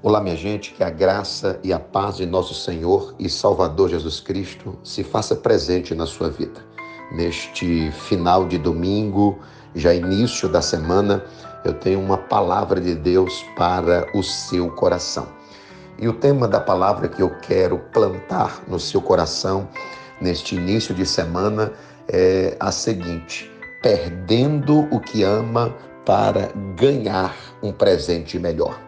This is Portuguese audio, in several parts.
Olá, minha gente, que a graça e a paz de nosso Senhor e Salvador Jesus Cristo se faça presente na sua vida. Neste final de domingo, já início da semana, eu tenho uma palavra de Deus para o seu coração. E o tema da palavra que eu quero plantar no seu coração neste início de semana é a seguinte: perdendo o que ama para ganhar um presente melhor.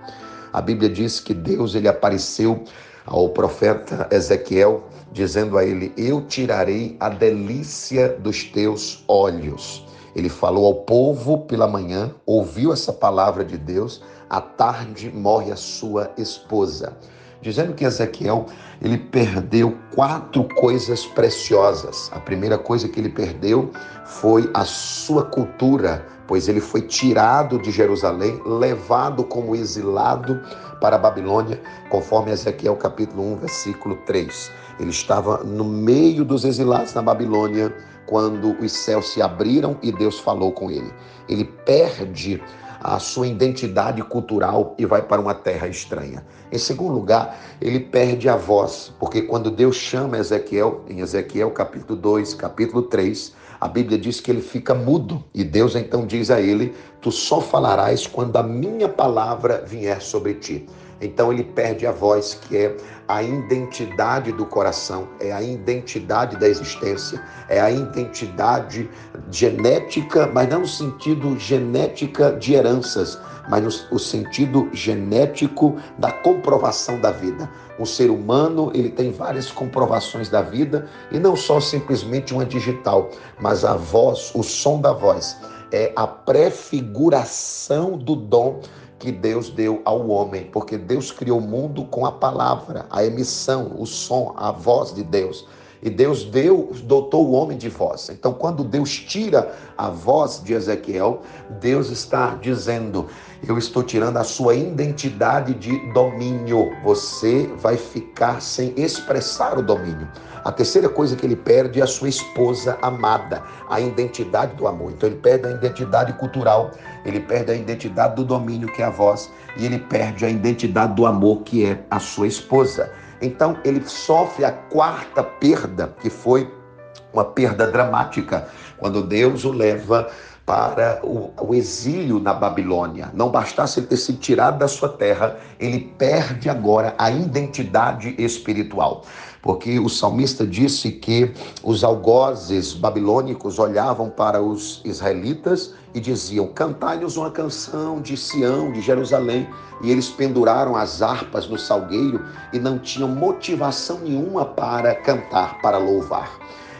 A Bíblia diz que Deus ele apareceu ao profeta Ezequiel, dizendo a ele: eu tirarei a delícia dos teus olhos. Ele falou ao povo pela manhã, ouviu essa palavra de Deus, à tarde morre a sua esposa. Dizendo que Ezequiel, ele perdeu 4 coisas preciosas. A primeira coisa que ele perdeu foi a sua cultura, pois ele foi tirado de Jerusalém, levado como exilado para a Babilônia, conforme Ezequiel capítulo 1, versículo 3. Ele estava no meio dos exilados na Babilônia, quando os céus se abriram e Deus falou com ele. Ele perde a sua identidade cultural e vai para uma terra estranha. Em segundo lugar, ele perde a voz, porque quando Deus chama Ezequiel, em Ezequiel capítulo 2, capítulo 3, a Bíblia diz que ele fica mudo, e Deus então diz a ele: tu só falarás quando a minha palavra vier sobre ti. Então ele perde a voz, que é a identidade do coração, é a identidade da existência, é a identidade genética, mas não no sentido genética de heranças, mas no sentido genético da comprovação da vida. O ser humano, ele tem várias comprovações da vida, e não só simplesmente uma digital, mas a voz, o som da voz, é a prefiguração do dom que Deus deu ao homem, porque Deus criou o mundo com a palavra, a emissão, o som, a voz de Deus. E Deus dotou o homem de voz. Então, quando Deus tira a voz de Ezequiel, Deus está dizendo: eu estou tirando a sua identidade de domínio. Você vai ficar sem expressar o domínio. A terceira coisa que ele perde é a sua esposa amada, a identidade do amor. Então ele perde a identidade cultural, ele perde a identidade do domínio, que é a voz, e ele perde a identidade do amor, que é a sua esposa. Então ele sofre a 4ª perda, que foi uma perda dramática, quando Deus o leva para o exílio na Babilônia. Não bastasse ele ter sido tirado da sua terra, ele perde agora a identidade espiritual. Porque o salmista disse que os algozes babilônicos olhavam para os israelitas e diziam: cantai-nos uma canção de Sião, de Jerusalém. E eles penduraram as harpas no salgueiro e não tinham motivação nenhuma para cantar, para louvar.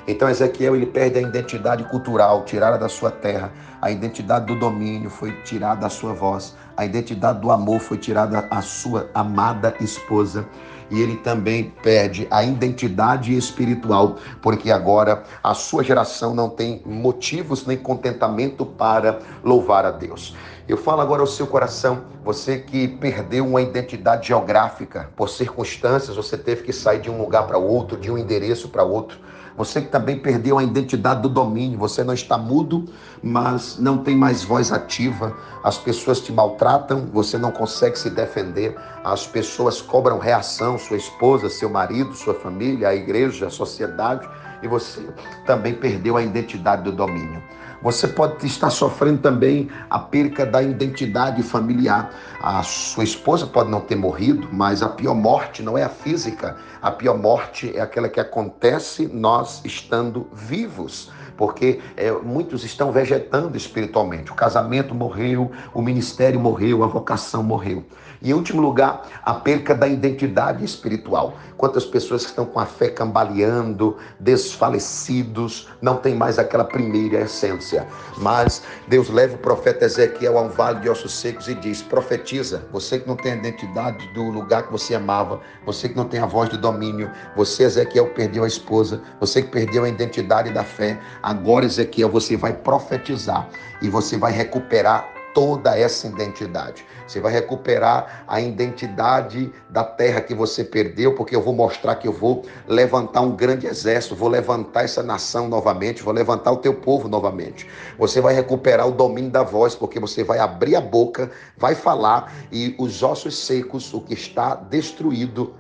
Então Ezequiel, ele perde a identidade cultural, tirada da sua terra, a identidade do domínio foi tirada da sua voz, a identidade do amor foi tirada da sua amada esposa, e ele também perde a identidade espiritual, porque agora a sua geração não tem motivos nem contentamento para louvar a Deus. Eu falo agora ao seu coração, você que perdeu uma identidade geográfica, por circunstâncias, você teve que sair de um lugar para outro, de um endereço para outro. Você que também perdeu a identidade do domínio, você não está mudo, mas não tem mais voz ativa, as pessoas te maltratam, você não consegue se defender, as pessoas cobram reação, sua esposa, seu marido, sua família, a igreja, a sociedade, e você também perdeu a identidade do domínio. Você pode estar sofrendo também a perca da identidade familiar. A sua esposa pode não ter morrido, mas a pior morte não é a física. A pior morte é aquela que acontece nós estando vivos. Porque muitos estão vegetando espiritualmente. O casamento morreu, o ministério morreu, a vocação morreu. E em último lugar, a perca da identidade espiritual. Quantas pessoas que estão com a fé cambaleando, desfalecidos, não tem mais aquela primeira essência. Mas Deus leva o profeta Ezequiel a um vale de ossos secos e diz: profetiza, você que não tem a identidade do lugar que você amava, você que não tem a voz de domínio, você, Ezequiel, perdeu a esposa, você que perdeu a identidade da fé, agora, Ezequiel, você vai profetizar e você vai recuperar toda essa identidade. Você vai recuperar a identidade da terra que você perdeu, porque eu vou mostrar que eu vou levantar um grande exército, vou levantar essa nação novamente, vou levantar o teu povo novamente. Você vai recuperar o domínio da voz, porque você vai abrir a boca, vai falar, e os ossos secos, o que está destruído,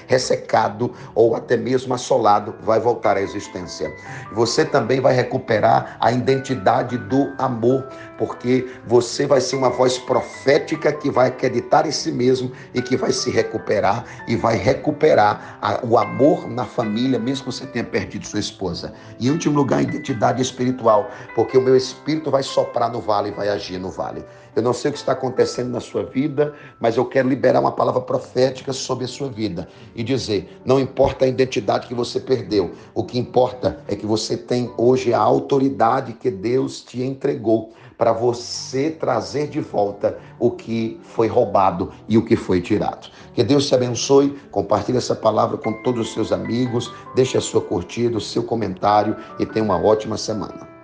ressecado ou até mesmo assolado, vai voltar à existência. Você também vai recuperar a identidade do amor, porque você vai ser uma voz profética que vai acreditar em si mesmo e que vai se recuperar e vai recuperar o amor na família, mesmo que você tenha perdido sua esposa. E em último lugar, a identidade espiritual, porque o meu espírito vai soprar no vale e vai agir no vale. Eu não sei o que está acontecendo na sua vida, mas eu quero liberar uma palavra profética sobre a sua vida e dizer, não importa a identidade que você perdeu, o que importa é que você tem hoje a autoridade que Deus te entregou para você trazer de volta o que foi roubado e o que foi tirado. Que Deus te abençoe, compartilhe essa palavra com todos os seus amigos, deixe a sua curtida, o seu comentário e tenha uma ótima semana.